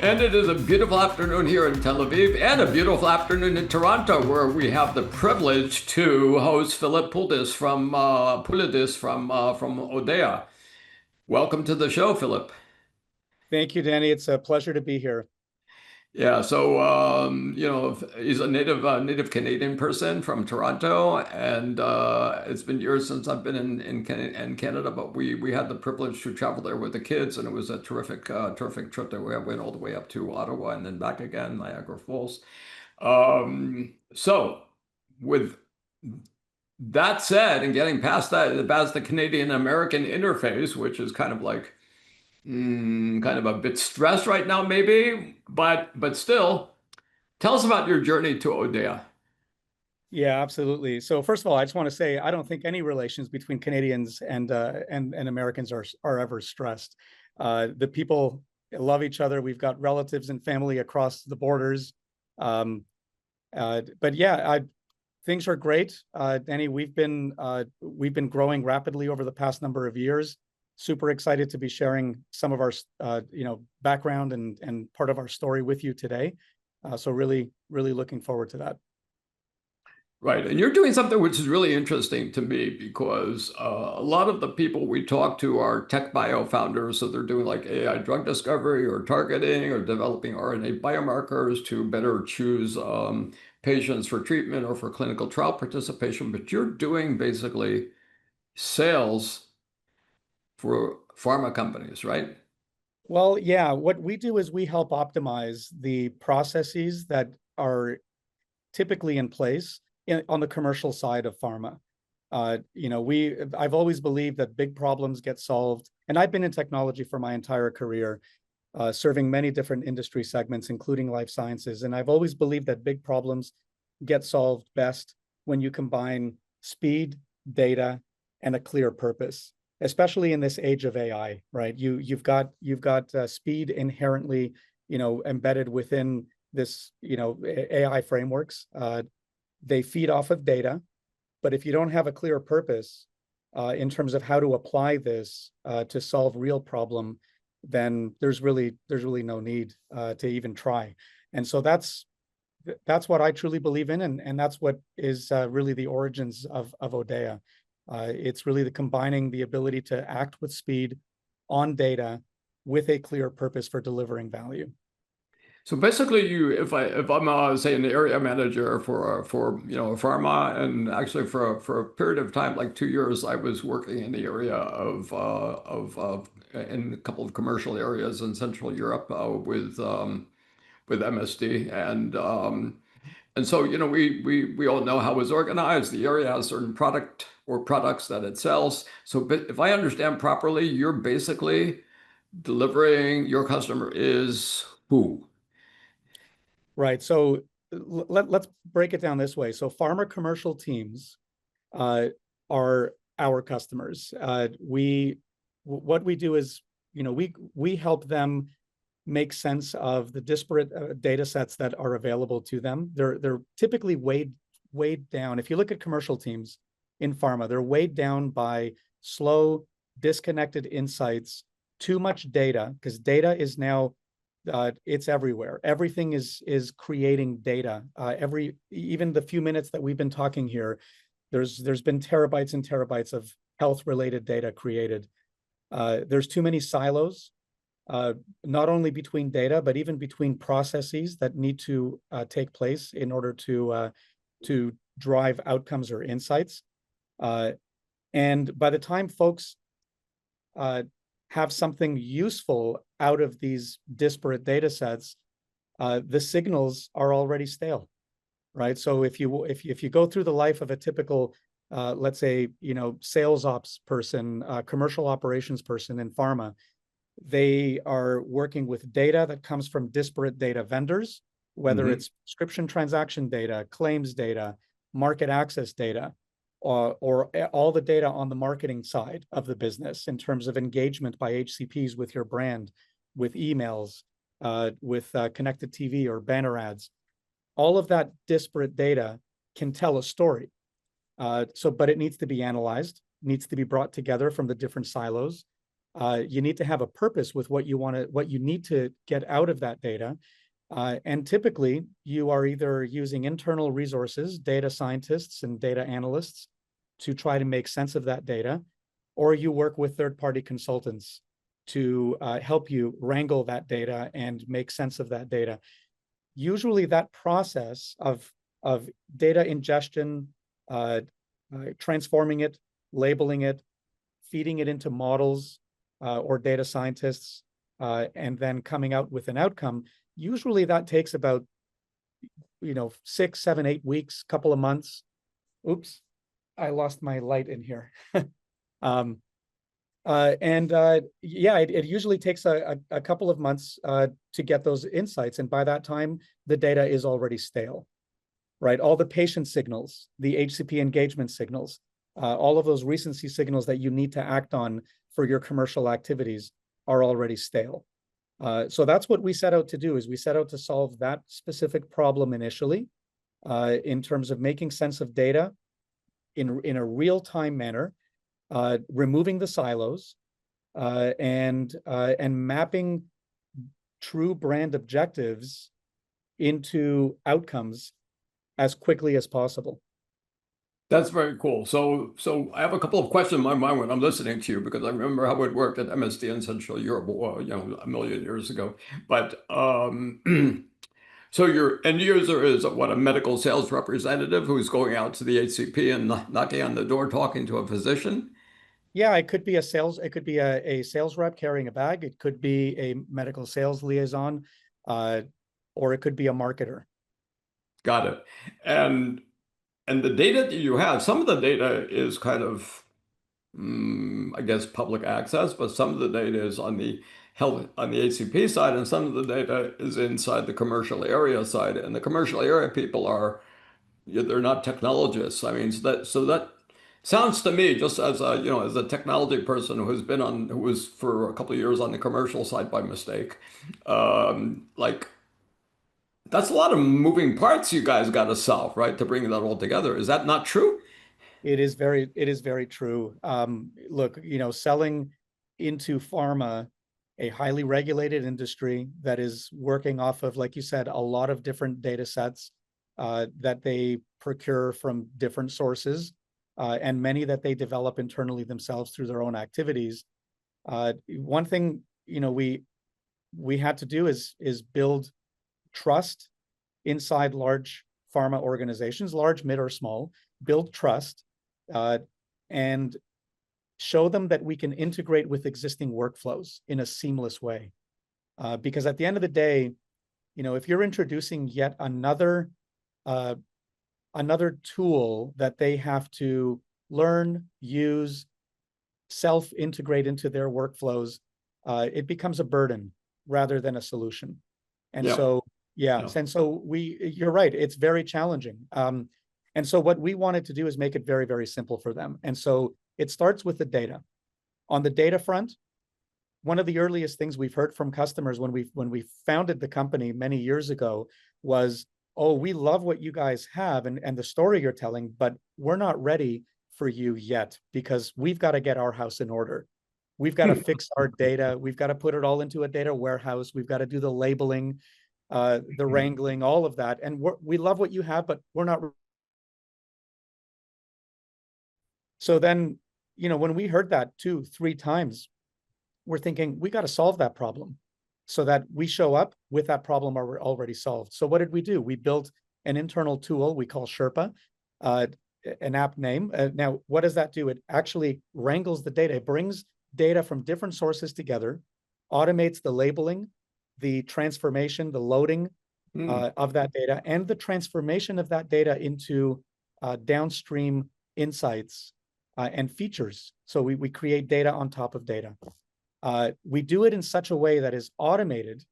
And it is a beautiful afternoon here in Tel Aviv and a beautiful afternoon in Toronto, where we have the privilege to host Philip Poulidis from ODAIA. Welcome to the show, Philip. Thank you, Danny. It's a pleasure to be here. Yeah, so he's a native Canadian person from Toronto, and it's been years since I've been in Canada, but we had the privilege to travel there with the kids, and it was a terrific trip that we went all the way up to Ottawa and then back again, Niagara Falls. So with that said, and getting past the Canadian American interface, which is kind of like kind of a bit stressed right now, maybe, but still, tell us about your journey to ODAIA. Yeah, absolutely. So first of all, I just want to say I don't think any relations between Canadians and Americans are ever stressed. The people love each other. We've got relatives and family across the borders. Um, but yeah, things are great. Danny, we've been growing rapidly over the past number of years. Super excited to be sharing some of our background and part of our story with you today. So really looking forward to that. Right. And you're doing something which is really interesting to me because a lot of the people we talk to are tech bio founders. So they're doing like AI drug discovery or targeting or developing RNA biomarkers to better choose patients for treatment or for clinical trial participation. But you're doing basically sales for pharma companies, right? Well, yeah, what we do is we help optimize the processes that are typically in place on the commercial side of pharma. I've always believed that big problems get solved, and I've been in technology for my entire career, serving many different industry segments, including life sciences. And I've always believed that big problems get solved best when you combine speed, data, and a clear purpose, especially in this age of AI, right? You've got speed inherently, embedded within this, AI frameworks. They feed off of data, but if you don't have a clear purpose in terms of how to apply this to solve real problem, then there's really no need to even try. And so that's what I truly believe in, and that's what is really the origins of ODAIA. It's really the combining the ability to act with speed on data with a clear purpose for delivering value. So basically, if I'm say an area manager for a pharma, and actually for a period of time like 2 years, I was working in the area of in a couple of commercial areas in Central Europe with MSD and so we all know how it's organized. The area has certain product or products that it sells. So but if I understand properly, you're basically delivering your customer is who? Right. So let's break it down this way. So pharma commercial teams uh, are our customers. What we do is, we help them make sense of the disparate data sets that are available to them. They're typically weighed down. If you look at commercial teams in pharma, they're weighed down by slow, disconnected insights, too much data, because data is now it's everywhere. Everything is creating data. Even the few minutes that we've been talking here, there's been terabytes and terabytes of health-related data created. There's too many silos, not only between data, but even between processes that need to take place in order to drive outcomes or insights. And by the time folks have something useful out of these disparate data sets, the signals are already stale, right? So if you go through the life of a typical, let's say, sales ops person, commercial operations person in pharma, they are working with data that comes from disparate data vendors, whether it's prescription transaction data, claims data, market access data, or all the data on the marketing side of the business in terms of engagement by HCPs with your brand, with emails, with connected TV or banner ads. All of that disparate data can tell a story. But it needs to be analyzed, needs to be brought together from the different silos. You need to have a purpose with what you need to get out of that data. And typically, you are either using internal resources, data scientists and data analysts, to try to make sense of that data, or you work with third-party consultants to help you wrangle that data and make sense of that data. Usually that process of data ingestion, transforming it, labeling it, feeding it into models or data scientists, and then coming out with an outcome, usually that takes about 6, 7, 8 weeks, couple of months. Oops, I lost my light in here. Yeah, it usually takes a couple of months to get those insights. And by that time, the data is already stale, right? All the patient signals, the HCP engagement signals, all of those recency signals that you need to act on for your commercial activities are already stale. So that's what we set out to do, is we set out to solve that specific problem initially in terms of making sense of data in a real-time manner, removing the silos, and mapping true brand objectives into outcomes as quickly as possible. That's very cool. So I have a couple of questions in my mind when I'm listening to you, because I remember how it worked at MSD in Central Europe, a million years ago. But so your end user is what, a medical sales representative who's going out to the HCP and knocking on the door, talking to a physician? Yeah, it could be a sales rep carrying a bag. It could be a medical sales liaison, or it could be a marketer. Got it. And the data that you have, some of the data is kind of, I guess, public access, but some of the data is on the HCP side, and some of the data is inside the commercial area side. And the commercial area people are, they're not technologists. I mean, so that sounds to me, just as a, as a technology person who was for a couple of years on the commercial side by mistake, like, that's a lot of moving parts you guys got to solve, right, to bring that all together. Is that not true? It is very true. Look, selling into pharma, a highly regulated industry that is working off of, like you said, a lot of different data sets that they procure from different sources, and many that they develop internally themselves through their own activities. One thing, we had to do is build trust inside large pharma organizations, large, mid, or small, build trust, and show them that we can integrate with existing workflows in a seamless way. Because at the end of the day, if you're introducing yet another tool that they have to learn, use, self-integrate into their workflows, it becomes a burden rather than a solution. And so, and so you're right, it's very challenging. And so what we wanted to do is make it very, very simple for them. And so it starts with the data. On the data front, one of the earliest things we've heard from customers when we founded the company many years ago was, oh, we love what you guys have and the story you're telling, but we're not ready for you yet because we've got to get our house in order. We've got to fix our data. We've got to put it all into a data warehouse. We've got to do the labeling, the wrangling, all of that. And we love what you have, but we're not. So then, when we heard that 2, 3 times, we're thinking, we got to solve that problem so that we show up with that problem already solved. So what did we do? We built an internal tool we call Sherpa, an app name. Now, what does that do? It actually wrangles the data. It brings data from different sources together, automates the labeling, the transformation, the loading of that data, and the transformation of that data into downstream insights and features. So we create data on top of data. We do it in such a way that is automated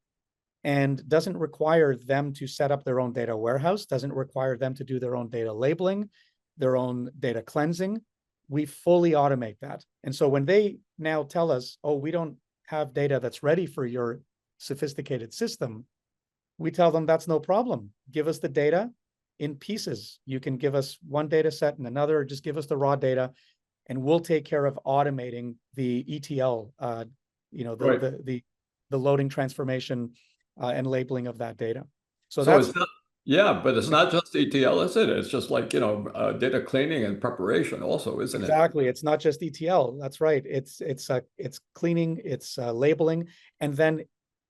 and doesn't require them to set up their own data warehouse, doesn't require them to do their own data labeling, their own data cleansing. We fully automate that. And so when they now tell us, oh, we don't have data that's ready for your sophisticated system, we tell them that's no problem. Give us the data in pieces. You can give us one data set and another, just give us the raw data. and we'll take care of automating the ETL, Right. the loading, transformation, and labeling of that data. So So that's it's not, yeah, but it's not just ETL, is it? It's just like, data cleaning and preparation also, isn't it? exactly. It's not just ETL. That's right. It's cleaning, it's labeling, and then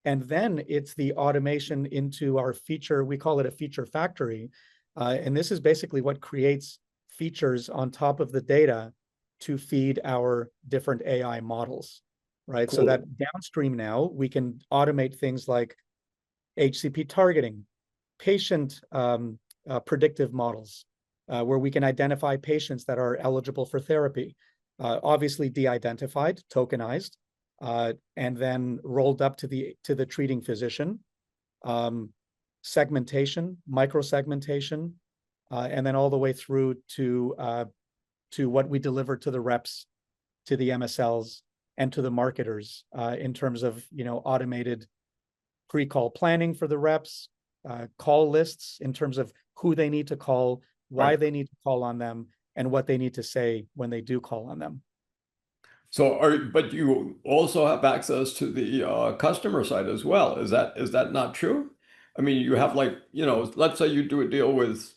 it's the automation into our feature. We call it a feature factory, and this is basically what creates features on top of the data to feed our different AI models, right? So that Cool. downstream now we can automate things like HCP targeting, patient predictive models, where we can identify patients that are eligible for therapy, obviously de-identified, tokenized, and then rolled up to the treating physician. Segmentation, micro-segmentation, and then all the way through to what we deliver to the reps, to the MSLs, and to the marketers in terms of automated pre-call planning for the reps, call lists in terms of who they need to call, why Right. they need to call on them, and what they need to say when they do call on them. But you also have access to the customer side as well. Is that not true? I mean, you have like, let's say you do a deal with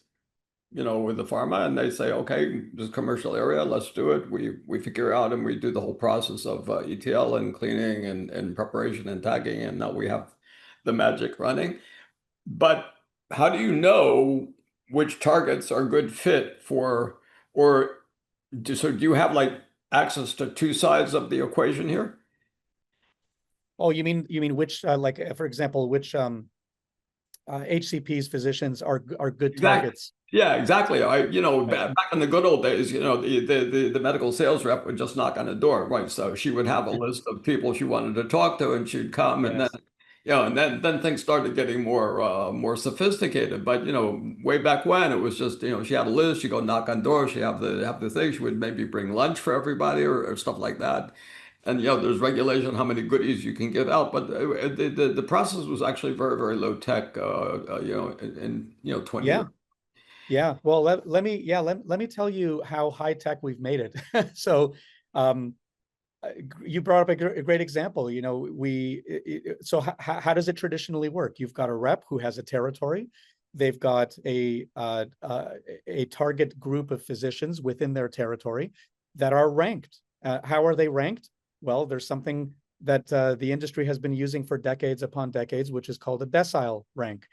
the pharma and they say, okay, this commercial area, let's do it. We figure out and we do the whole process of ETL and cleaning and preparation and tagging, and now we have the magic running. But how do you know which targets are good fit or so do you have like access to two sides of the equation here? Oh, you mean which for example, which HCPs, physicians are good Exactly. targets? Yeah, exactly. Right. Back in the good old days, the medical sales rep would just knock on the door, right? So she would have a list of people she wanted to talk to, and she'd come, and then, Yes. and then things started getting more sophisticated. But way back when, it was just she had a list. She go knock on doors. She have the thing. She would maybe bring lunch for everybody or stuff like that. And there's regulation how many goodies you can give out, but the process was actually very, very low tech. In 20 Yeah. years. Yeah. Well, let me tell you how high tech we've made it. So, um, you brought up a great example. So how does it traditionally work? You've got a rep who has a territory. They've got a target group of physicians within their territory that are ranked. How are they ranked? Well, there's something that the industry has been using for decades upon decades, which is called a decile rank.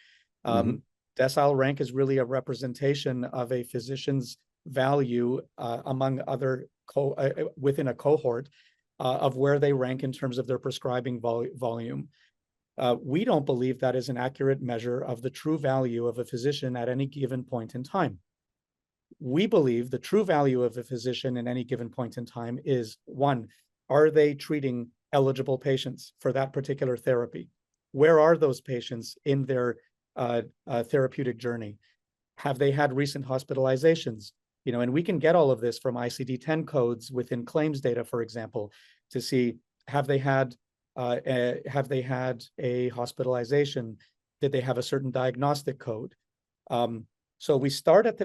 Hmm. Um, Decile rank is really a representation of a physician's value among other within a cohort of where they rank in terms of their prescribing volume. We don't believe that is an accurate measure of the true value of a physician at any given point in time. We believe the true value of a physician in any given point in time is, one, are they treating eligible patients for that particular therapy? Where are those patients in their therapeutic journey? Have they had recent hospitalizations? And we can get all of this from ICD-10 codes within claims data, for example, to see have they had a hospitalization? Did they have a certain diagnostic code? So we start at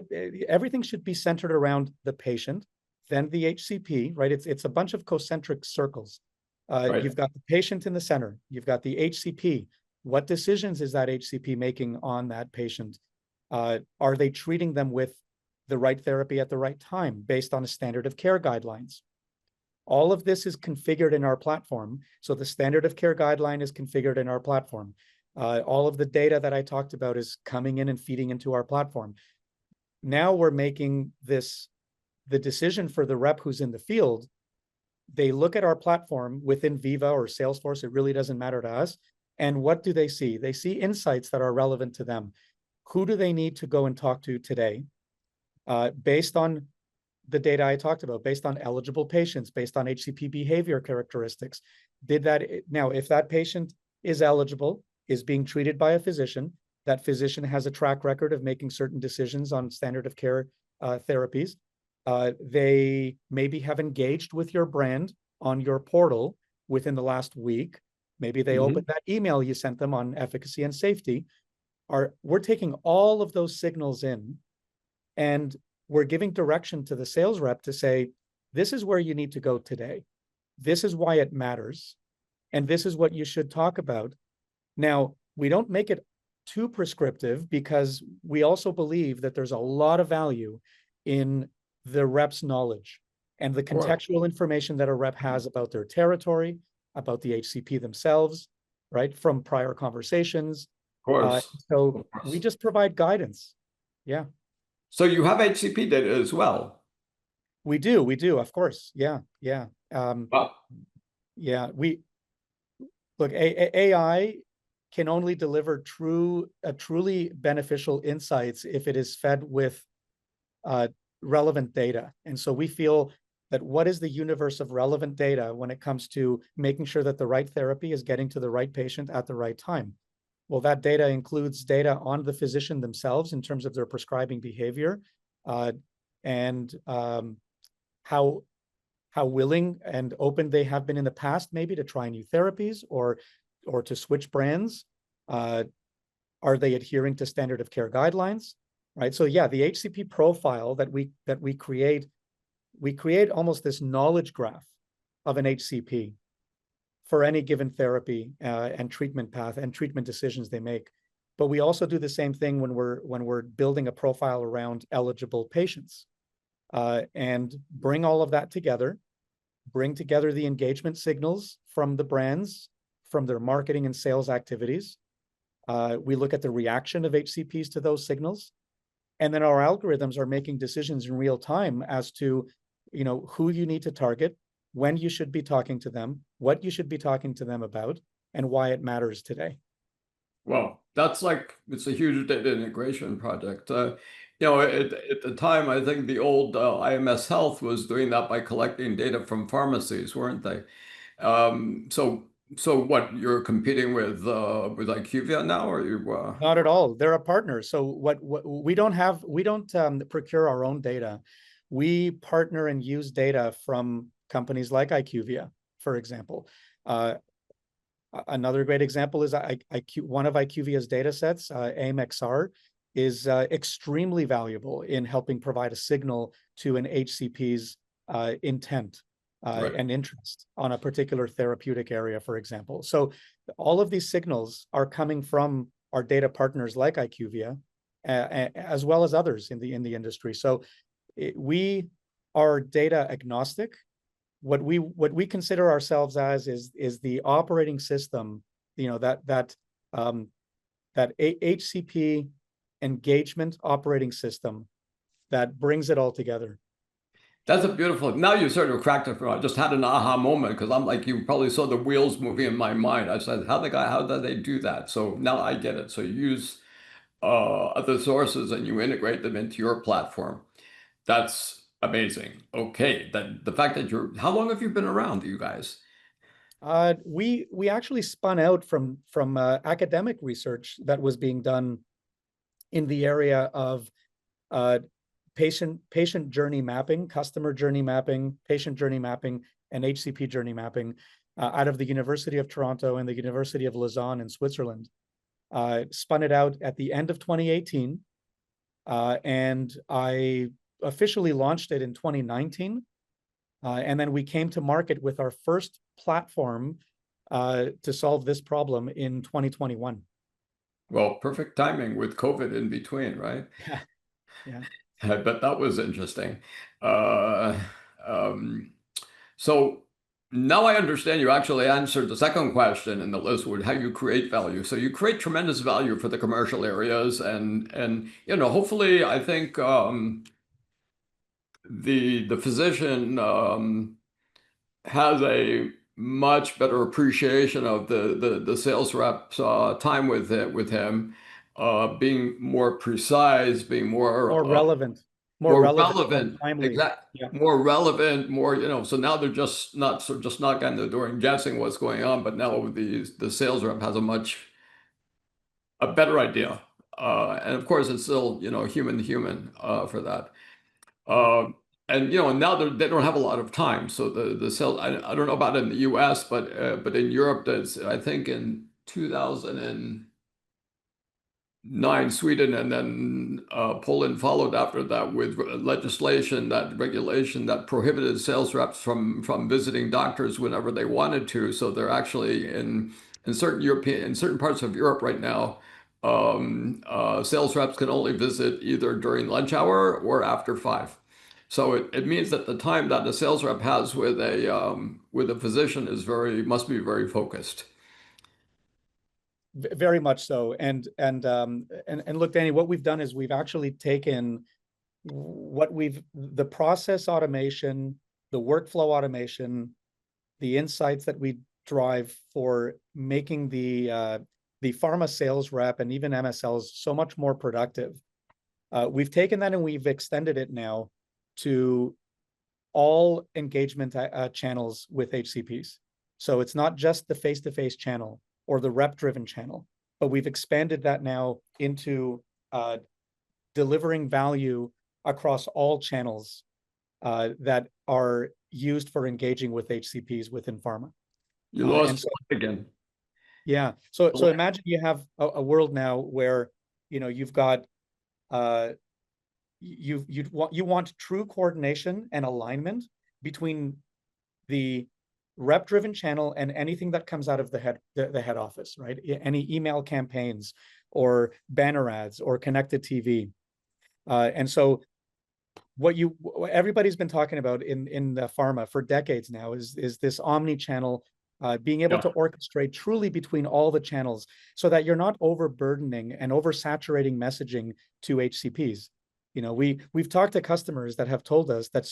everything should be centered around the patient, then the HCP, right? It's a bunch of concentric circles. Right. You've got the patient in the center. You've got the HCP. What decisions is that HCP making on that patient? Are they treating them with the right therapy at the right time based on a standard of care guidelines? All of this is configured in our platform. So the standard of care guideline is configured in our platform. All of the data that I talked about is coming in and feeding into our platform. Now we're making the decision for the rep who's in the field. They look at our platform within Viva or Salesforce, it really doesn't matter to us. And what do they see? They see insights that are relevant to them. Who do they need to go and talk to today? Based on the data I talked about, based on eligible patients, based on HCP behavior characteristics. Now, if that patient is eligible, is being treated by a physician, that physician has a track record of making certain decisions on standard of care therapies. They maybe have engaged with your brand on your portal within the last week. Maybe they Hmm. opened that email you sent them on efficacy and safety. We're taking all of those signals in, and we're giving direction to the sales rep to say, this is where you need to go today. This is why it matters. And this is what you should talk about. Now, we don't make it too prescriptive because we also believe that there's a lot of value in the rep's knowledge and the Or, contextual information that a rep has about their territory, about the HCP themselves, right, from prior conversations. So of we course. just provide guidance. Yeah, So you have HCP data as well. we do, of course. Yeah, yeah. Wow. Yeah, look, AI can only deliver truly beneficial insights if it is fed with relevant data. And so we feel that what is the universe of relevant data when it comes to making sure that the right therapy is getting to the right patient at the right time? Well, that data includes data on the physician themselves in terms of their prescribing behavior, and how willing and open they have been in the past, maybe to try new therapies or to switch brands. Are they adhering to standard of care guidelines? Right. So yeah, the HCP profile that we create almost this knowledge graph of an HCP for any given therapy and treatment path and treatment decisions they make. But we also do the same thing when we're building a profile around eligible patients, and bring all of that together, bring together the engagement signals from the brands, from their marketing and sales activities. We look at the reaction of HCPs to those signals. And then our algorithms are making decisions in real time as to, who you need to target, when you should be talking to them, what you should be talking to them about, and why it matters today. Well, it's a huge data integration project. At the time, I think the old IMS Health was doing that by collecting data from pharmacies, weren't they? So what, you're competing with IQVIA now, or you? Not at all. They're a partner. So what we don't procure our own data. We partner and use data from companies like IQVIA, for example. Another great example is one of IQVIA's data sets, AIM-XR, is extremely valuable in helping provide a signal to an HCP's intent Right. and interest on a particular therapeutic area, for example. So all of these signals are coming from our data partners like IQVIA, as well as others in the industry. So we are data agnostic. What we consider ourselves as is the operating system, that HCP engagement operating system that brings it all together. That's a beautiful. Now you sort of cracked it for me. I just had an aha moment because I'm like, you probably saw the wheels moving in my mind. I said, how did they do that? So now I get it. So you use other sources and you integrate them into your platform. That's amazing. Okay, that the fact that how long have you been around, you guys? We actually spun out from academic research that was being done in the area of patient journey mapping, customer journey mapping, patient journey mapping, and HCP journey mapping out of the University of Toronto and the University of Lausanne in Switzerland. Spun it out at the end of 2018, and I officially launched it in 2019. And then we came to market with our first platform to solve this problem in 2021. Well, perfect timing with COVID in between, right? Yeah, yeah. But that was interesting. Uh, um, so now I understand you actually answered the second question in the list with how you create value. So you create tremendous value for the commercial areas, and hopefully, I think the physician has a much better appreciation of the sales rep's time with him, being more precise, being More relevant, more more relevant, timely. Yeah. more relevant, so now they're just knocking on the door and guessing what's going on, but now the sales rep has a better idea. And of course it's still, human to human for that. Yeah. And now they don't have a lot of time. So the sales, I don't know about in the US, but in Europe, that's, I think in 2000 9, Sweden, and then Poland followed after that with legislation, that regulation that prohibited sales reps from visiting doctors whenever they wanted to. So they're actually in certain parts of Europe right now. Sales reps can only visit either during lunch hour or after 5. So it means that the time that the sales rep has with a physician must be very focused. Very much so. And look, Danny, what we've done is we've actually taken the process automation, the workflow automation, the insights that we drive for making the pharma sales rep and even MSLs so much more productive. We've taken that and we've extended it now to all engagement channels with HCPs. So it's not just the face-to-face channel or the rep-driven channel, but we've expanded that now into delivering value across all channels that are used for engaging with HCPs within pharma. You lost And so, again. yeah, so imagine you have a world now where you've got you want true coordination and alignment between the rep-driven channel and anything that comes out of the head office, right? Any email campaigns or banner ads or connected TV. And so what everybody's been talking about in the pharma for decades now is this omni-channel, being able to orchestrate truly between all the channels so that you're not overburdening and oversaturating messaging to HCPs. We've talked to customers that have told us that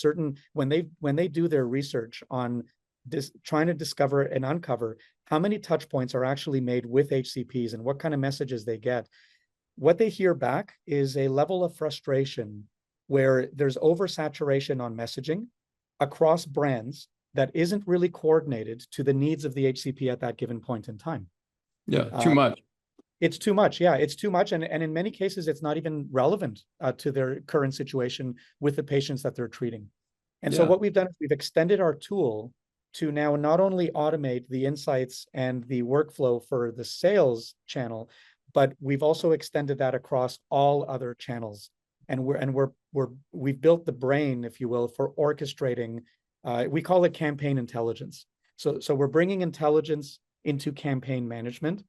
when they do their research on trying to discover and uncover how many touch points are actually made with HCPs and what kind of messages they get, what they hear back is a level of frustration where there's oversaturation on messaging across brands that isn't really coordinated to the needs of the HCP at that given point in time. Yeah, too much. It's too much. Yeah, it's too much. And in many cases, it's not even relevant to their current situation with the patients that they're treating. And so what we've done is we've extended our tool to now not only automate the insights and the workflow for the sales channel, but we've also extended that across all other channels. And we've built the brain, if you will, for orchestrating. We call it campaign intelligence. So we're bringing intelligence into campaign management.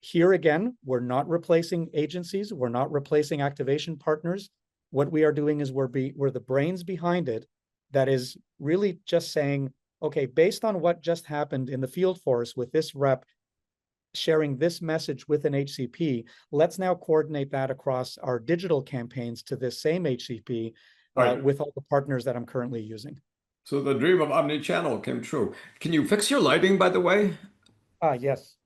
Here again, we're not replacing agencies. We're not replacing activation partners. What we are doing is we're the brains behind it that is really just saying, okay, based on what just happened in the field force with this rep sharing this message with an HCP, let's now coordinate that across our digital campaigns to this same HCP with all the partners that I'm currently using. So the dream of omni-channel came true. Can you fix your lighting, by the way? Yes.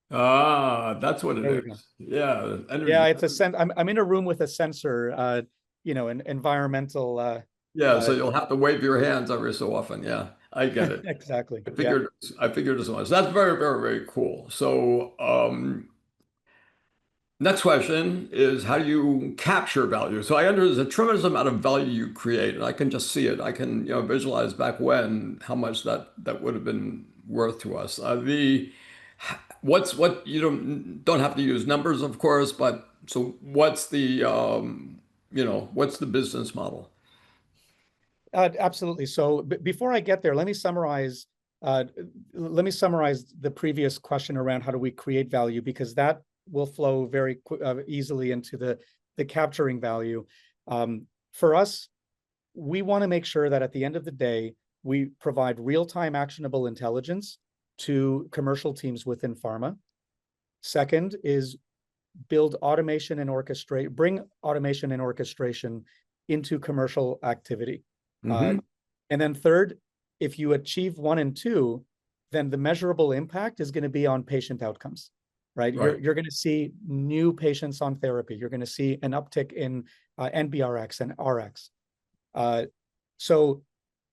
That's what it is. Yeah, energy. Yeah, it's I'm in a room with a sensor, an environmental. So you'll have to wave your hands every so often. Yeah, I get it. Exactly. I figured as much. That's very, very, very cool. So, next question is how do you capture value? So there's a tremendous amount of value you create, and I can just see it. I can, visualize back when how much that would have been worth to us. What you don't have to use numbers, of course, but so what's what's the business model? Absolutely. So before I get there, let me summarize the previous question around how do we create value, because that will flow very easily into the capturing value. For us, we want to make sure that at the end of the day, we provide real-time actionable intelligence to commercial teams within pharma. Second is bring automation and orchestration into commercial activity. And then third, if you achieve 1 and 2, then the measurable impact is going to be on patient outcomes, right? You're going to see new patients on therapy. You're going to see an uptick in NBRX and RX. So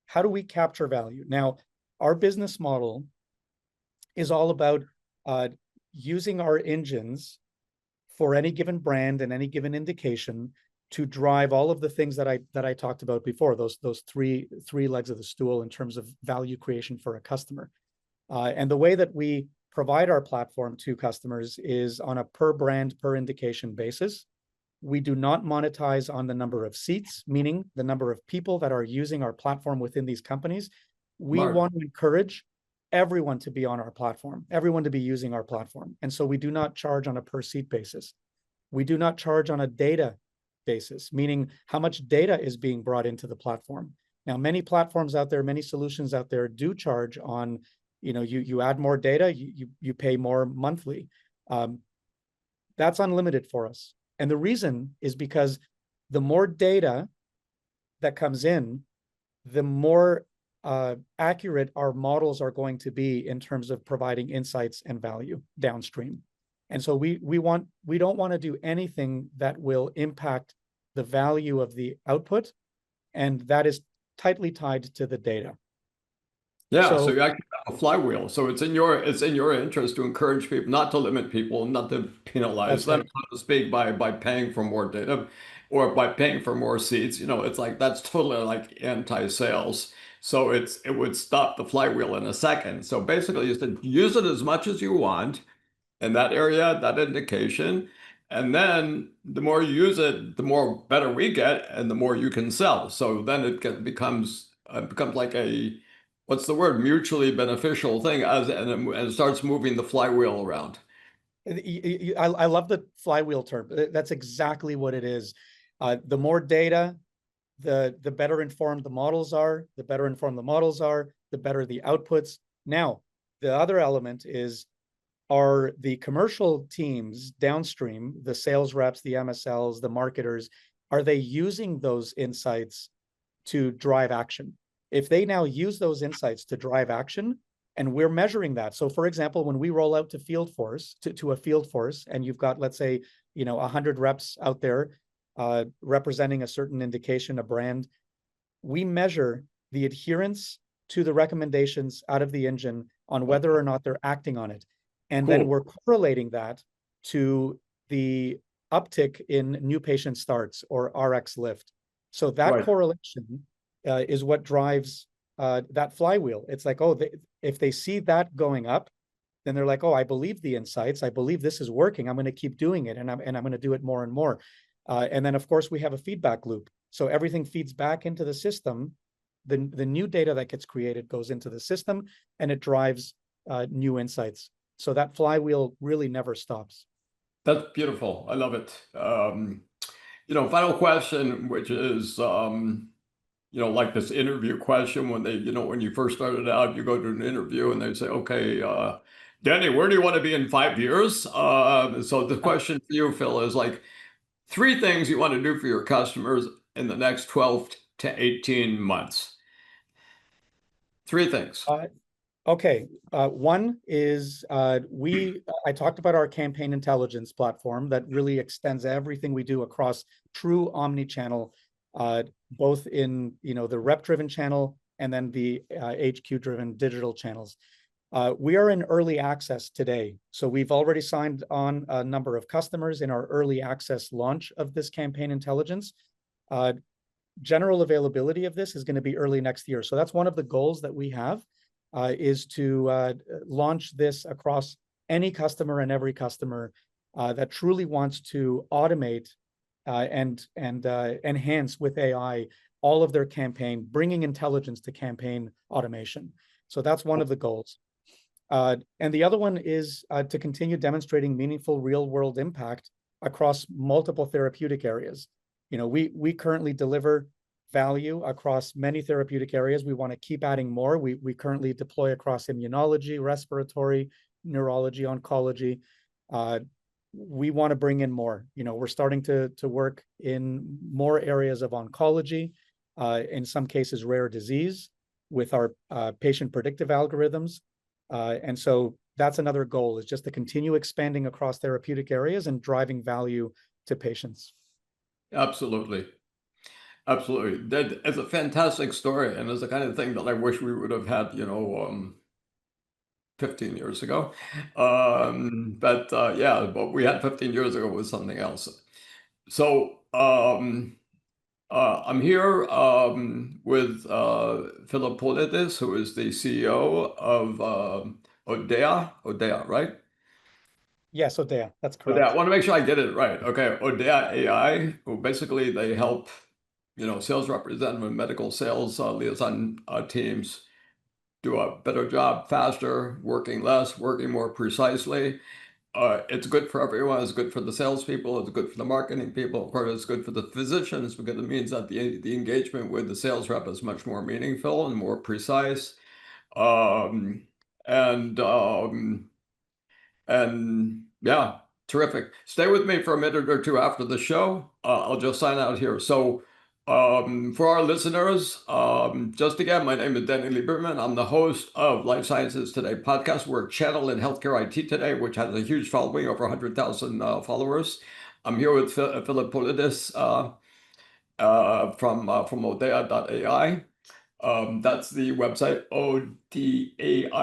how do we capture value? Now, our business model is all about using our engines for any given brand and any given indication to drive all of the things that I talked about before, those three legs of the stool in terms of value creation for a customer. And the way that we provide our platform to customers is on a per brand, per indication basis. We do not monetize on the number of seats, meaning the number of people that are using our platform within these companies. We Smart. want to encourage everyone to be on our platform, everyone to be using our platform. And so we do not charge on a per seat basis. We do not charge on a data basis, meaning how much data is being brought into the platform. Now, many platforms out there, many solutions out there do charge on, you add more data, you pay more monthly. That's unlimited for us. And the reason is because the more data that comes in, the more accurate our models are going to be in terms of providing insights and value downstream. And so we don't want to do anything that will impact the value of the output, and that is tightly tied to the data. Yeah, so you actually have a flywheel. So it's in your interest to encourage people, not to limit people, not to penalize That's them, right. so to speak, by paying for more data or by paying for more seats. It's like that's totally like anti-sales. So it would stop the flywheel in a second. So basically, you said use it as much as you want in that area, that indication. And then the more you use it, the more better we get and the more you can sell. So then becomes like a, what's the word, mutually beneficial thing and it starts moving the flywheel around. I love the flywheel term. That's exactly what it is. The more data, the better informed the models are, the better informed the models are, the better the outputs. Now, the other element is, are the commercial teams downstream, the sales reps, the MSLs, the marketers, are they using those insights to drive action? If they now use those insights to drive action, and we're measuring that. So for example, when we roll out to field force, to a field force, and you've got, let's say, 100 reps out there representing a certain indication, a brand, we measure the adherence to the recommendations out of the engine on whether or not they're acting on it. And then Cool. we're correlating that to the uptick in new patient starts or RX lift. So that Right. correlation is what drives that flywheel. It's like, if they see that going up, then they're like, oh, I believe the insights. I believe this is working. I'm going to keep doing it, and I'm going to do it more and more. And then, of course, we have a feedback loop. So everything feeds back into the system. The new data that gets created goes into the system, and it drives new insights. So that flywheel really never stops. That's beautiful. I love it. Final question, which is, like this interview question when when you first started out, you go to an interview and they say, okay, Danny, where do you want to be in 5 years? So the question for you, Phil, is like three things you want to do for your customers in the next 12 to 18 months. Three things. Okay. One is I talked about our campaign intelligence platform that really extends everything we do across true omni-channel, both in the rep-driven channel and then the HQ-driven digital channels. We are in early access today. So we've already signed on a number of customers in our early access launch of this campaign intelligence. General availability of this is going to be early next year. So that's one of the goals that we have. Is to launch this across any customer and every customer that truly wants to automate and enhance with AI all of their campaign, bringing intelligence to campaign automation. So that's one of the goals. And the other one is to continue demonstrating meaningful real-world impact across multiple therapeutic areas. We currently deliver value across many therapeutic areas. We want to keep adding more. We currently deploy across immunology, respiratory, neurology, oncology. We want to bring in more. We're starting to work in more areas of oncology, in some cases rare disease, with our patient predictive algorithms. And so that's another goal, is just to continue expanding across therapeutic areas and driving value to patients. Absolutely. Absolutely. That is a fantastic story, and it's the kind of thing that I wish we would have had, 15 years ago. But what we had 15 years ago was something else. So I'm here with Philip Poulidis, who is the CEO of ODAIA. ODAIA, right? Yes, ODAIA, that's ODAIA. I correct. want to make sure I get it right. Okay, ODAIA AI, who basically they help, sales representative and medical sales liaison teams do a better job, faster, working less, working more precisely. It's good for everyone. It's good for the salespeople. It's good for the marketing people. Of course, it's good for the physicians because it means that the engagement with the sales rep is much more meaningful and more precise. Um, and um, and yeah, terrific. Stay with me for a minute or two after the show. I'll just sign out here. So, for our listeners, just again, my name is Danny Lieberman. I'm the host of Life Sciences Today podcast. We're a channel in healthcare IT today, which has a huge following, over 100,000 followers. I'm here with Philip Poulidis from ODAIA.ai. That's the website, odaia.ai.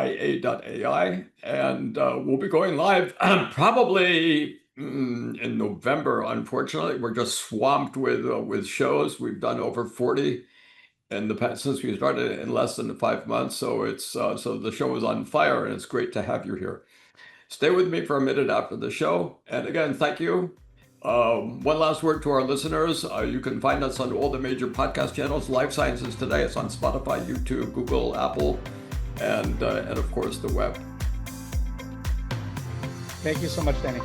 And we'll be going live probably in November. Unfortunately, we're just swamped with shows. We've done over 40 in the past since we started in less than 5 months. So so the show is on fire, and it's great to have you here. Stay with me for a minute after the show. And again, thank you. One last word to our listeners. You can find us on all the major podcast channels. Life Sciences Today. It's on Spotify, YouTube, Google, Apple, and of course the web. Thank you so much, Danny.